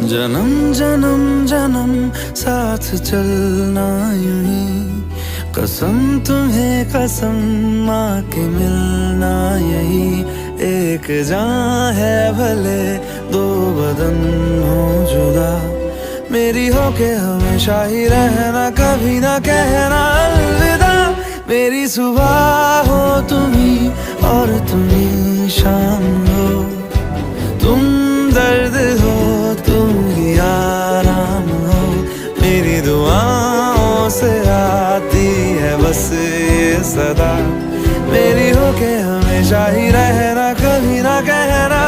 जन्म जन्म जन्म साथ चलना यूं ही, कसम तुम्हें कसम माँ के मिलना यही। एक जान है भले दो बदन हो जुदा, मेरी हो के हमेशा ही रहना, कभी ना कहना अलविदा। मेरी सुबह हो तुम्ही और तुम्ही शाम हो, तुम दर्द हो तुम ही आराम हो। मेरी दुआओं से आती है बस ये सदा, मेरी हो के हमेशा ही रहना, कभी ना कहना